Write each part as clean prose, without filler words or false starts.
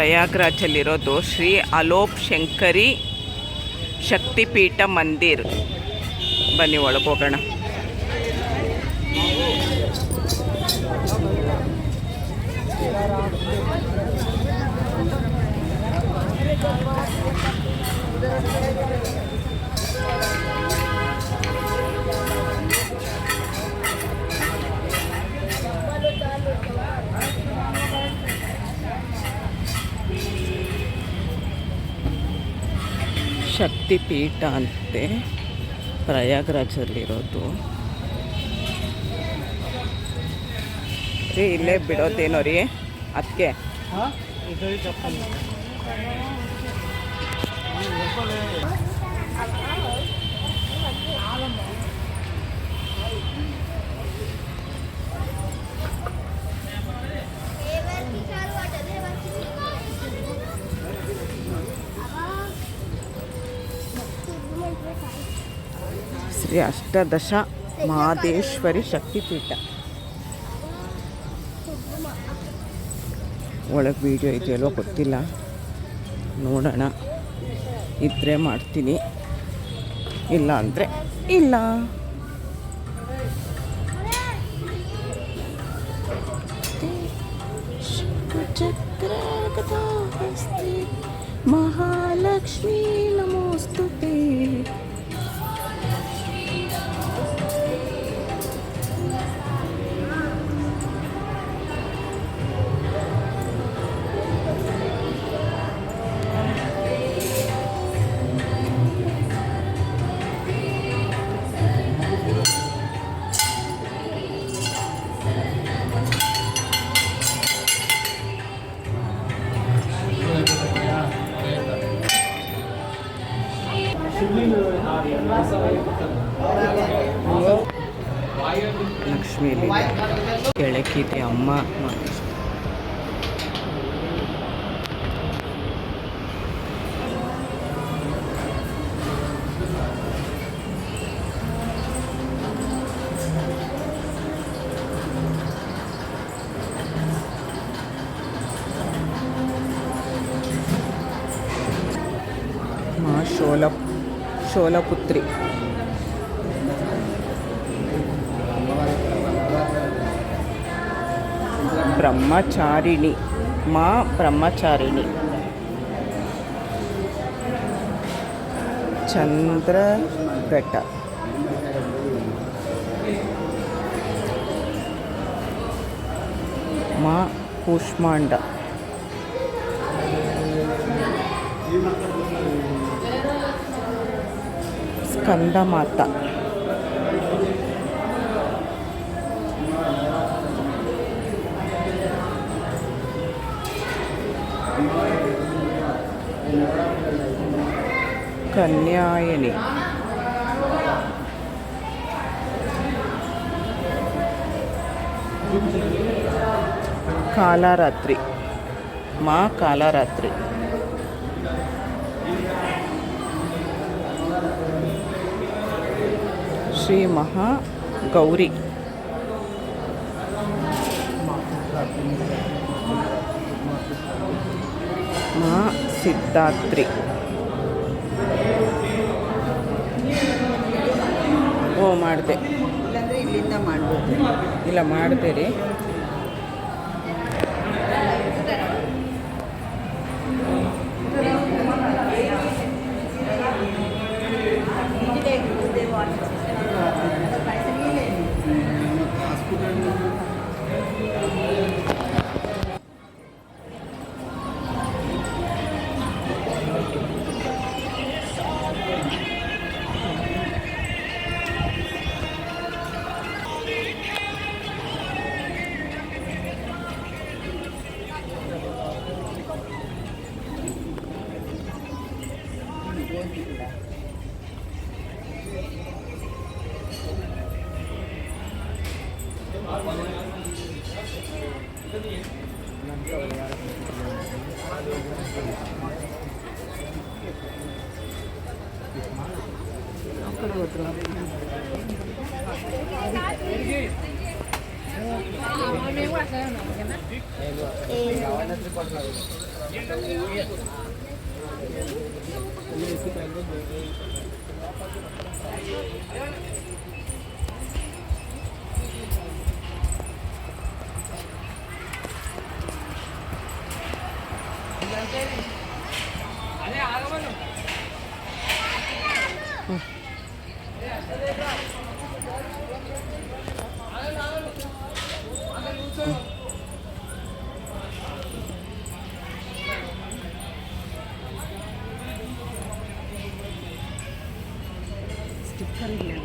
ಪ್ರಯಾಗ್ರಾಜಲ್ಲಿರೋದು ಶ್ರೀ ಅಲೋಪ್ ಶಂಕರಿ ಶಕ್ತಿಪೀಠ ಮಂದಿರ್. ಬನ್ನಿ ಒಳಗೆ ಹೋಗೋಣ. ಶಕ್ತಿಪೀಠ ಅಂತೆ ಪ್ರಯಾಗ್ರಾಜಲ್ಲಿರೋದು. ರೀ ಇಲ್ಲೇ ಬಿಡೋದೇನೋ ರೀ ಅದಕ್ಕೆ. ಶ್ರೀ ಅಷ್ಟಾದಶ ಮಹದೇಶ್ವರಿ ಶಕ್ತಿಪೀಠ. ಒಳಗೆ ವಿಡಿಯೋ ಇದೆಯಲ್ವ ಗೊತ್ತಿಲ್ಲ, ನೋಡೋಣ. ಇದ್ದರೆ ಮಾಡ್ತೀನಿ, ಇಲ್ಲ ಅಂದರೆ ಇಲ್ಲ. ಮಹಾಲಕ್ಷ್ಮೀ ನಮೋಸ್ತುತೇ. ಲಕ್ಷ್ಮೀ ಕೆಳಕಿದೆ ಅಮ್ಮ. ಶೋಲಪುತ್ರಿ ಬ್ರಹ್ಮಚಾರಿಣಿ, ಮಾ ಬ್ರಹ್ಮಚಾರಿಣಿ. ಚಂದ್ರಘಟ್ಟ, ಮಾ ಕೂಷ್ಮಾಂಡ, ಸ್ಕಂದಮಾತ, ಕನ್ಯಾಯಿನಿ, ಕಾಲರಾತ್ರಿ, ಮಾ ಕಾಲರಾತ್ರಿ, ಶ್ರೀ ಮಹಾ ಗೌರಿ, ಮಾ ಸಿದ್ಧಾತ್ರಿ. ಓ ಮಾಡಿದೆ, ಇಲ್ಲಾಂದರೆ ಇಲ್ಲಿಂದ ಮಾಡ್ಬೋದು. ಇಲ್ಲ ಮಾಡಿದೆ ರೀ.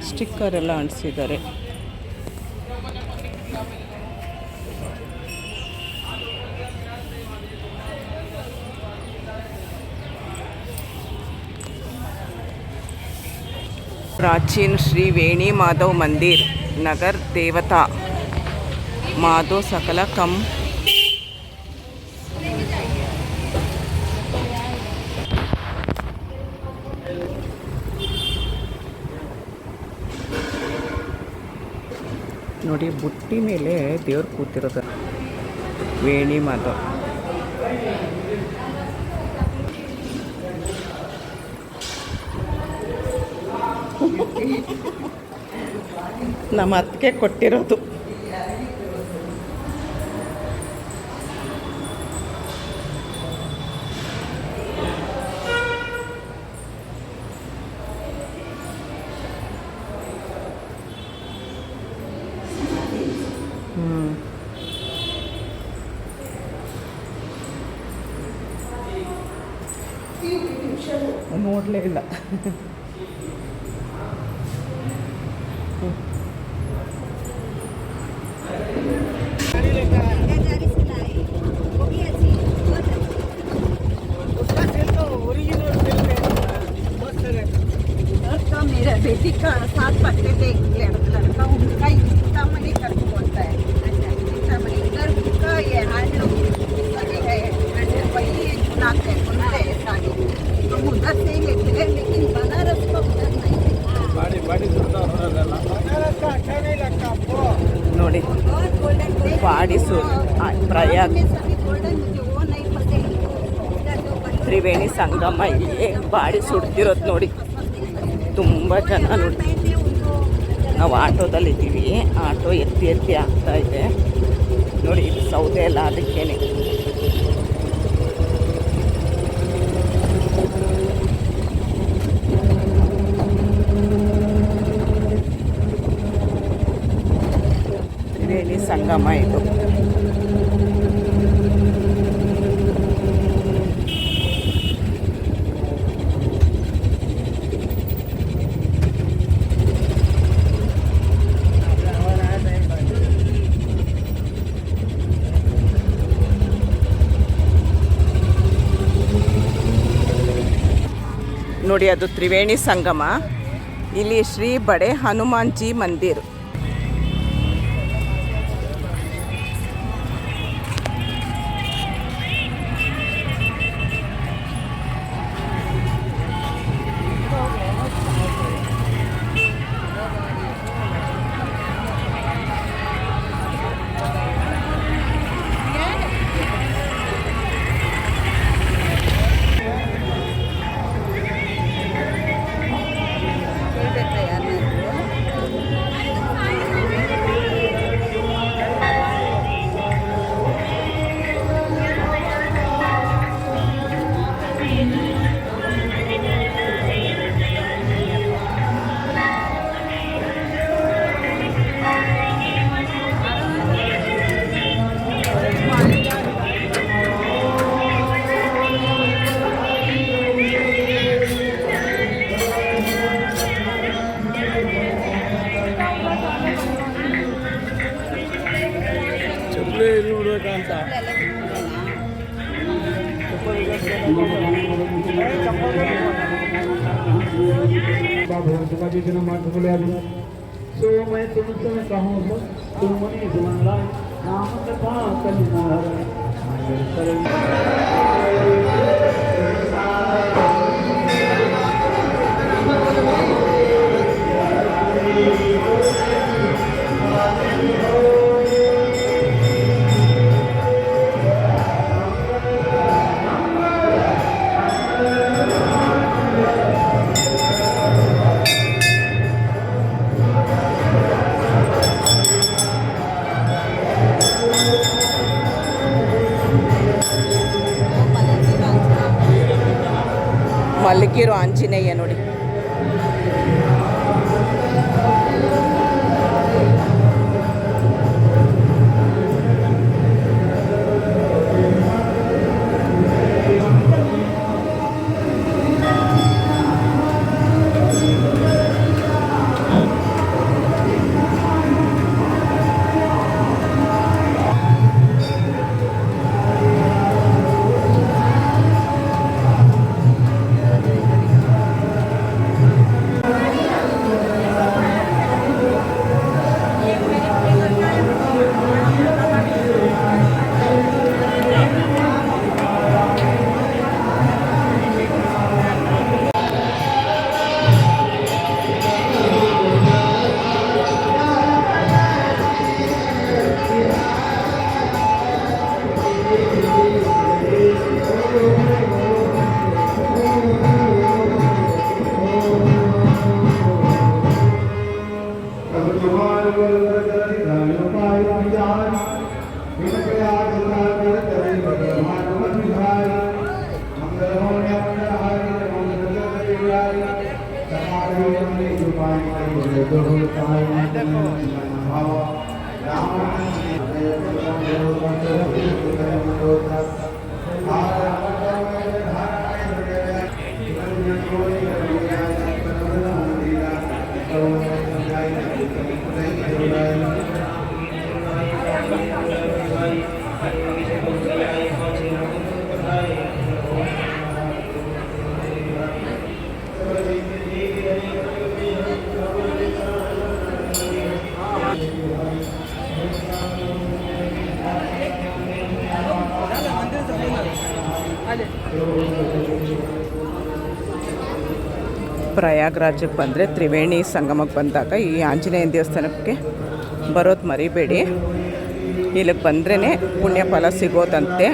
ಸ್ಟಿಕ್ಕರ್ ಎಲ್ಲ ಅಂಟಿಸಿದ್ದಾರೆ. प्राचीन श्री वेणी माधव मंदिर नगर देवता माधव सकल कम ನೋಡಿ ಬುಟ್ಟಿ ಮೇಲೆ ದೇವ್ರು ಕೂತಿರೋದು ವೇಣಿ ಮಾಧವ್. ನಮ್ಮ ಅತ್ತಿಗೆ ಕೊಟ್ಟಿರೋದು. ನೋಡಲೇ ಇಲ್ಲ. मेरा बेटी का साथ पढ़ते थे लड़का, उनका सीतामढ़ी करके बोलता है. सीतामढ़ी इधर उनका ये हैंडलूम है, वही नाक है उनसे साड़ी. हम उधर से ही लेते हैं, लेकिन बनारस को उधर नहीं. ನೋಡಿ ಬಾಡಿಸು ಪ್ರಯಾಗ್ ತ್ರಿವೇಣಿ ಸಂಗಮ ಇಲ್ಲಿ ಬಾಡಿ ಸುಡ್ತಿರೋದು ನೋಡಿ. ತುಂಬ ಜನ ನೋಡಿ. ನಾವು ಆಟೋದಲ್ಲಿದ್ದೀವಿ, ಆಟೋ ಎತ್ತಿ ಎತ್ತಿ ಆಗ್ತಾ ಇದೆ ನೋಡಿ. ಇದು ಸೌದೆ ಎಲ್ಲ ಅದಕ್ಕೇನೆ. ತ್ರಿವೇಣಿ ಸಂಗಮ ಇದು. ನೋಡಿ ಅದು ತ್ರಿವೇಣಿ ಸಂಗಮ. ಇಲ್ಲಿ ಶ್ರೀ ಬಡೆ ಹನುಮಾನ್ ಜಿ ಮಂದಿರ್. सो मैं तुमसे कहूँ तुम मनी सुमंदा नाम कथा कल ಮಲಗಿರೋ ಆಂಜನೇಯ ನೋಡಿ. ಪ್ರಯಾಗ್ರಾಜಕ್ಕೆ ಬಂದರೆ ತ್ರಿವೇಣಿ ಸಂಗಮಕ್ಕೆ ಬಂದಾಗ ಈ ಆಂಜನೇಯ ದೇವಸ್ಥಾನಕ್ಕೆ ಬರೋದು ಮರಿಬೇಡಿ. ಇಲ್ಲಿಗೆ ಬಂದ್ರೇ ಪುಣ್ಯ ಫಲ ಸಿಗೋದಂತೆ.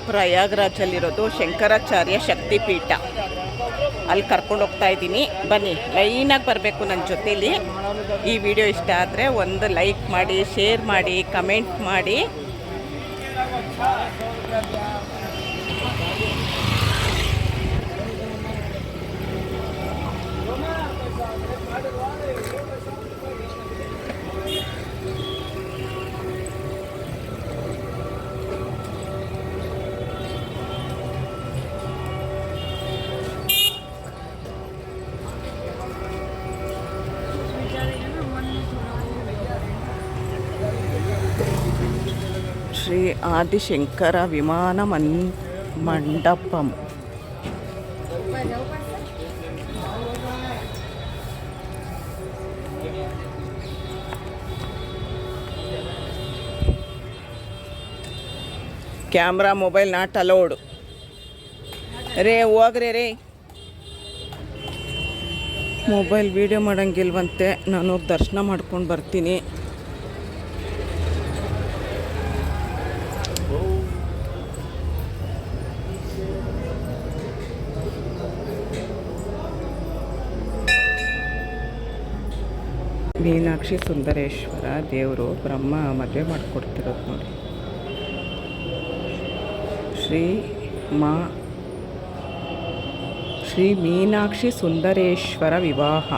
ಪ್ರಯಾಗ್ರಾಜಲ್ಲಿರೋದು ಶಂಕರಾಚಾರ್ಯ ಶಕ್ತಿಪೀಠ. ಅಲ್ಲಿ ಕರ್ಕೊಂಡು ಹೋಗ್ತಾ ಇದ್ದೀನಿ, ಬನ್ನಿ ಲೈನಾಗಿ ಬರಬೇಕು ನನ್ನ ಜೊತೇಲಿ. ಈ ವಿಡಿಯೋ ಇಷ್ಟ ಆದರೆ ಒಂದು ಲೈಕ್ ಮಾಡಿ, ಶೇರ್ ಮಾಡಿ, ಕಮೆಂಟ್ ಮಾಡಿ. ಶ್ರೀ ಆದಿಶಂಕರ ವಿಮಾನ ಮಂಟಪಂ. ಕ್ಯಾಮ್ರಾ ಮೊಬೈಲ್ ನಾಟ್ ಅಲೋಡ್ ರೇ. ಹೋಗ್ರೆ ರೇ, ಮೊಬೈಲ್ ವೀಡಿಯೋ ಮಾಡೋಂಗಿಲ್ವಂತೆ. ನಾನು ಹೋಗಿ ದರ್ಶನ ಮಾಡ್ಕೊಂಡು ಬರ್ತೀನಿ. ಮೀನಾಕ್ಷಿ ಸುಂದರೇಶ್ವರ ದೇವರು ಬ್ರಹ್ಮ ಮದುವೆ ಮಾಡಿಕೊಡ್ತಿರೋದು ನೋಡಿ. ಶ್ರೀ ಮೀನಾಕ್ಷಿ ಸುಂದರೇಶ್ವರ ವಿವಾಹ.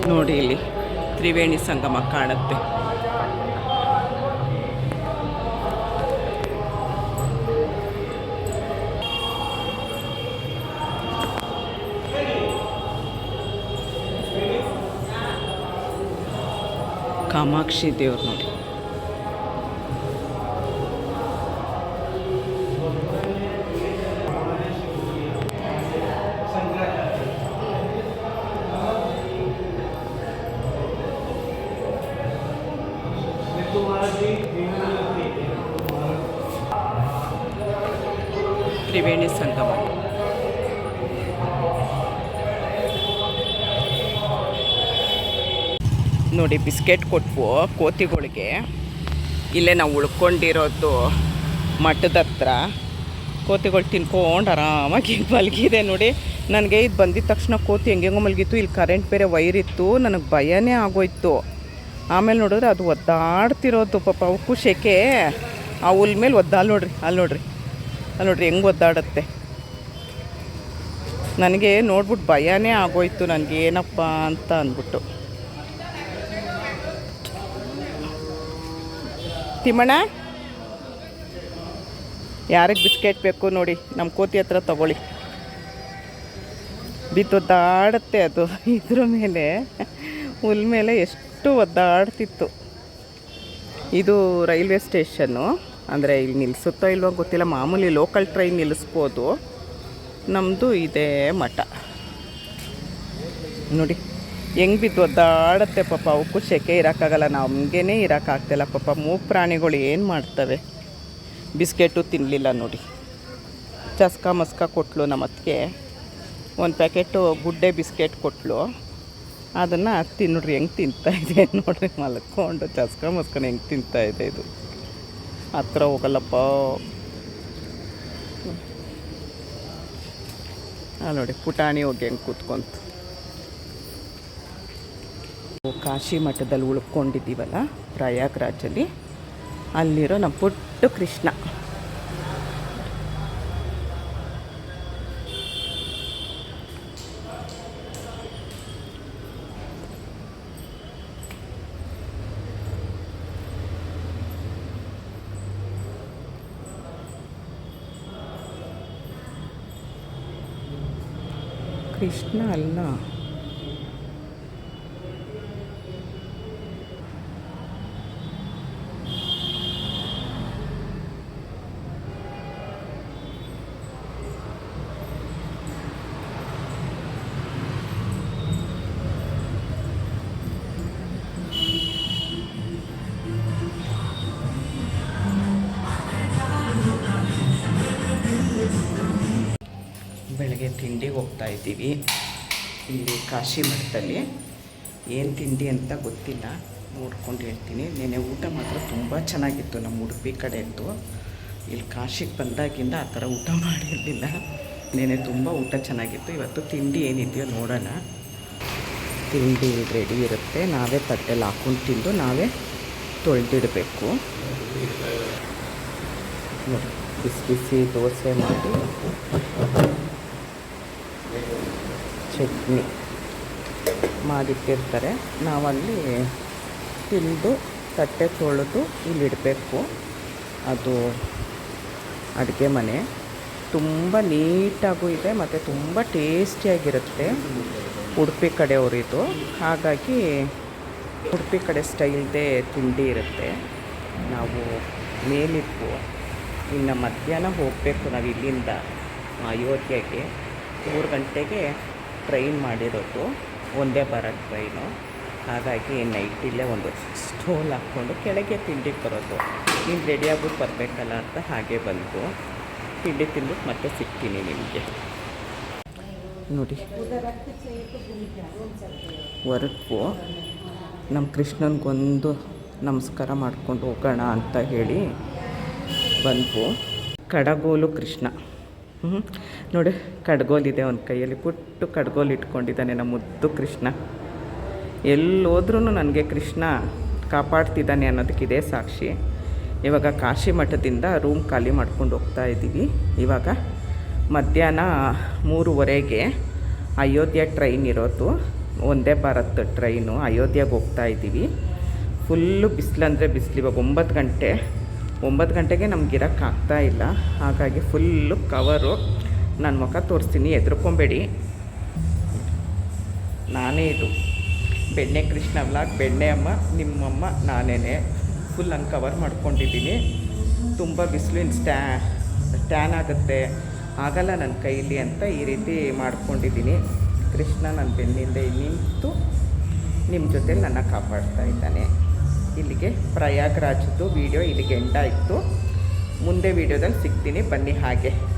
ನೋಡಿ ಇಲ್ಲಿ ತ್ರಿವೇಣಿ ಸಂಗಮ ಕಾಣುತ್ತೆ. ಕಾಮಾಕ್ಷಿ ದೇವ್ರು ನೋಡಿ. ತ್ರಿವೇಣಿ ಸಂಗಮ. ನೋಡಿ ಬಿಸ್ಕೆಟ್ ಕೊಟ್ವು ಕೋತಿಗಳಿಗೆ. ಇಲ್ಲೇ ನಾವು ಉಳ್ಕೊಂಡಿರೋದು ಮಠದ ಹತ್ರ. ಕೋತಿಗಳು ತಿನ್ಕೊಂಡು ಆರಾಮಾಗಿ ಮಲಗಿದೆ ನೋಡಿ. ನನಗೆ ಇದು ಬಂದಿದ್ದ ತಕ್ಷಣ ಕೋತಿ ಹೆಂಗೆಂಗೋ ಮಲಗಿತ್ತು. ಇಲ್ಲಿ ಕರೆಂಟ್ ಬೇರೆ ವೈರ್ ಇತ್ತು, ನನಗೆ ಭಯನೇ ಆಗೋಯ್ತು. ಆಮೇಲೆ ನೋಡಿದ್ರೆ ಅದು ಒದ್ದಾಡ್ತಿರೋದು ಪಾಪ. ಅವಕ್ಕೂ ಶೆಕೆ. ಆ ಹುಲ್ ಮೇಲೆ ಅಲ್ಲಿ ನೋಡ್ರಿ ಅಲ್ಲಿ ನೋಡ್ರಿ ಹೆಂಗೆ ಒದ್ದಾಡುತ್ತೆ. ನನಗೆ ನೋಡ್ಬಿಟ್ಟು ಭಯನೇ ಆಗೋಯ್ತು ನನಗೆ, ಏನಪ್ಪ ಅಂತ ಅಂದ್ಬಿಟ್ಟು. ತಿಮ್ಮಣ್ಣ ಯಾರಿಗೆ ಬಿಸ್ಕೆಟ್ ಬೇಕು ನೋಡಿ, ನಮ್ಮ ಕೋತಿ ಹತ್ರ ತಗೊಳ್ಳಿ. ಬಿತ್ತೊದ್ದಾಡುತ್ತೆ ಅದು ಇದ್ರ ಮೇಲೆ, ಹುಲ್ ಮೇಲೆ ಎಷ್ಟು ಒದ್ದಾಡ್ತಿತ್ತು. ಇದು ರೈಲ್ವೆ ಸ್ಟೇಷನ್ನು. ಅಂದರೆ ಇಲ್ಲಿ ನಿಲ್ಲಿಸುತ್ತೋ ಇಲ್ವೋ ಗೊತ್ತಿಲ್ಲ, ಮಾಮೂಲಿ ಲೋಕಲ್ ಟ್ರೈನ್ ನಿಲ್ಲಿಸ್ಬೋದು. ನಮ್ಮದು ಇದೇ ಮಠ ನೋಡಿ ಹೆಂಗೆ ಬಿದ್ದು ಒದ್ದಾಡುತ್ತೆ ಪಾಪ. ಅವಕ್ಕೂ ಸೆಕೆ ಇರೋಕ್ಕಾಗಲ್ಲ, ನಮಗೇನೆ ಇರೋಕ್ಕಾಗ್ತಿಲ್ಲ ಪಾಪ. ಮೂಗು ಪ್ರಾಣಿಗಳು ಏನು ಮಾಡ್ತವೆ. ಬಿಸ್ಕೆಟು ತಿನ್ನಲಿಲ್ಲ ನೋಡಿ. ಚಸ್ಕ ಮಸ್ಕ ಕೊಟ್ಟಳು ನಮ್ಮ ಅತ್ತಿಗೆ. ಒಂದು ಪ್ಯಾಕೆಟು ಗುಡ್ಡೆ ಬಿಸ್ಕೆಟ್ ಕೊಟ್ಟಳು. ಅದನ್ನು ತಿನ್ನೋಡ್ರಿ ಹೆಂಗೆ ತಿಂತಾಯಿದೆ ನೋಡ್ರಿ, ಮಲ್ಕೊಂಡು ಚಸ್ಕ ಮಸ್ಕನ ಹೆಂಗೆ ತಿಂತಾಯಿದೆ. ಇದು ಹತ್ರ ಹೋಗಲ್ಲಪ್ಪ. ನೋಡಿ ಪುಟಾಣಿ ಹೋಗಿ ಹೆಂಗೆ ಕೂತ್ಕೊಂತು. ಕಾಶಿ ಮಠದಲ್ಲಿ ಉಳ್ಕೊಂಡಿದ್ದೀವಲ್ಲ ಪ್ರಯಾಗ್ರಾಜಲ್ಲಿ, ಅಲ್ಲಿರೋ ನಮ್ಮ ಪುಟ್ಟ ಕೃಷ್ಣ. ಕೃಷ್ಣ ಅಲ್ಲ, ಬೆಳಗ್ಗೆ ತಿಂಡಿಗೆ ಹೋಗ್ತಾ ಇದ್ದೀವಿ. ಇಲ್ಲಿ ಕಾಶಿ ಮಠದಲ್ಲಿ ಏನು ತಿಂಡಿ ಅಂತ ಗೊತ್ತಿಲ್ಲ, ನೋಡ್ಕೊಂಡು ಹೇಳ್ತೀನಿ. ನೆನೆ ಊಟ ಮಾತ್ರ ತುಂಬ ಚೆನ್ನಾಗಿತ್ತು ನಮ್ಮ ಉಡುಪಿ ಕಡೆಯದ್ದು. ಇಲ್ಲಿ ಕಾಶಿಗೆ ಬಂದಾಗಿಂದ ಆ ಥರ ಊಟ ಮಾಡಿರಲಿಲ್ಲ. ನೆನೆ ತುಂಬ ಊಟ ಚೆನ್ನಾಗಿತ್ತು. ಇವತ್ತು ತಿಂಡಿ ಏನಿದೆಯೋ ನೋಡೋಣ. ತಿಂಡಿ ರೆಡಿ ಇರುತ್ತೆ, ನಾವೇ ತಟ್ಟೆಲ್ಲಿ ಹಾಕ್ಕೊಂಡು ತಿಂದು ನಾವೇ ತೊಳೆದಿಡಬೇಕು. ನೋಡಿ ಬಿಸಿ ಬಿಸಿ ದೋಸೆ ಮಾಡಿ, ಚಟ್ನಿ ಮಾಡಿಟ್ಟಿರ್ತಾರೆ. ನಾವಲ್ಲಿ ತಿಂದು ತಟ್ಟೆ ತೊಳೆದು ಇಲ್ಲಿಡಬೇಕು. ಅದು ಅಡುಗೆ ಮನೆ ತುಂಬ ನೀಟಾಗೂ ಇದೆ ಮತ್ತು ತುಂಬ ಟೇಸ್ಟಿಯಾಗಿರುತ್ತೆ. ಉಡುಪಿ ಕಡೆಯವರಿದು, ಹಾಗಾಗಿ ಉಡುಪಿ ಕಡೆ ಸ್ಟೈಲ್ದೇ ತಿಂಡಿ ಇರುತ್ತೆ. ನಾವು ಮೇಲಿದ್ವು. ಇನ್ನು ಮಧ್ಯಾಹ್ನ ಹೋಗಬೇಕು ನಾವು ಇಲ್ಲಿಂದ ಅಯೋಧ್ಯೆಗೆ. 3 ಗಂಟೆಗೆ ಟ್ರೈನ್ ಮಾಡಿರೋದು, ಒಂದೇ ಬರೋದು ಟ್ರೈನು. ಹಾಗಾಗಿ ನೈಟ್ ಇಲ್ಲೇ ಒಂದು ಸ್ಟೋಲ್ ಹಾಕ್ಕೊಂಡು ಕೆಳಗೆ ತಿಂಡಿಗೆ ಬರೋದು. ನೀನು ರೆಡಿಯಾಗ್ಬಿಟ್ಟು ಬರಬೇಕಲ್ಲ ಅಂತ ಹಾಗೆ ಬಂದು ತಿಂಡಿ ತಿಂದ್ಬಿಟ್ಟು ಮತ್ತೆ ಸಿಗ್ತೀನಿ ನಿಮಗೆ. ನೋಡಿ ಹೊರಟು ನಮ್ಮ ಕೃಷ್ಣನಿಗೊಂದು ನಮಸ್ಕಾರ ಮಾಡ್ಕೊಂಡು ಹೋಗೋಣ ಅಂತ ಹೇಳಿ ಬಂದ್ವು. ಕಡಗೋಲು ಕೃಷ್ಣ ನೋಡಿ, ಕಡ್ಗೋಲಿದೆ ಒಂದು ಕೈಯಲ್ಲಿ, ಪುಟ್ಟು ಕಡ್ಗೋಲು ಇಟ್ಕೊಂಡಿದ್ದಾನೆ ನಮ್ಮ ಮುದ್ದು ಕೃಷ್ಣ. ಎಲ್ಲೋದ್ರೂ ನನಗೆ ಕೃಷ್ಣ ಕಾಪಾಡ್ತಿದ್ದಾನೆ ಅನ್ನೋದಕ್ಕಿದೆ ಸಾಕ್ಷಿ. ಇವಾಗ ಕಾಶಿ ಮಠದಿಂದ ರೂಮ್ ಖಾಲಿ ಮಾಡ್ಕೊಂಡು ಹೋಗ್ತಾ ಇದ್ದೀವಿ. ಇವಾಗ ಮಧ್ಯಾಹ್ನ 3:15ಗೆ ಅಯೋಧ್ಯೆ ಟ್ರೈನ್ ಇರೋದು, ಒಂದೇ ಭಾರತ್ ಟ್ರೈನು. ಅಯೋಧ್ಯೆಗೆ ಹೋಗ್ತಾ ಇದ್ದೀವಿ. ಫುಲ್ಲು ಬಿಸಿಲಂದರೆ ಬಿಸಿಲು. ಇವಾಗ 9 ಗಂಟೆಗೆ ನಮಗಿರೋಕ್ಕಾಗ್ತಾ ಇಲ್ಲ. ಹಾಗಾಗಿ ಫುಲ್ಲು ಕವರು. ನನ್ನ ಮುಖ ತೋರಿಸ್ತೀನಿ, ಹೆದರ್ಕೊಂಬೇಡಿ. ನಾನೇ ಇದು ಬೆಣ್ಣೆ ಕೃಷ್ಣ ವ್ಲಾಗ್, ಬೆಣ್ಣೆ ಅಮ್ಮ ನಿಮ್ಮಮ್ಮ ನಾನೇ ಫುಲ್ ಹಂಗೆ ಕವರ್ ಮಾಡ್ಕೊಂಡಿದ್ದೀನಿ. ತುಂಬ ಬಿಸಿಲು, ಟ್ಯಾನ್ ಆಗುತ್ತೆ, ಆಗಲ್ಲ ನನ್ನ ಕೈಲಿ ಅಂತ ಈ ರೀತಿ ಮಾಡ್ಕೊಂಡಿದ್ದೀನಿ. ಕೃಷ್ಣ ನನ್ನ ಬೆನ್ನಿಂದ ನಿಂತು ನಿಮ್ಮ ಜೊತೆ ನನ್ನ ಕಾಪಾಡ್ತಾ ಇದ್ದಾನೆ. ಇಲ್ಲಿಗೆ ಪ್ರಯಾಗ್ರಾಜ್ದು ವಿಡಿಯೋ ಇಲ್ಲಿಗೆ ಎಂಡ್ ಆಯಿತು. ಮುಂದೆ ವಿಡಿಯೋದಲ್ಲಿ ಸಿಗ್ತೀನಿ, ಬನ್ನಿ ಹಾಗೆ.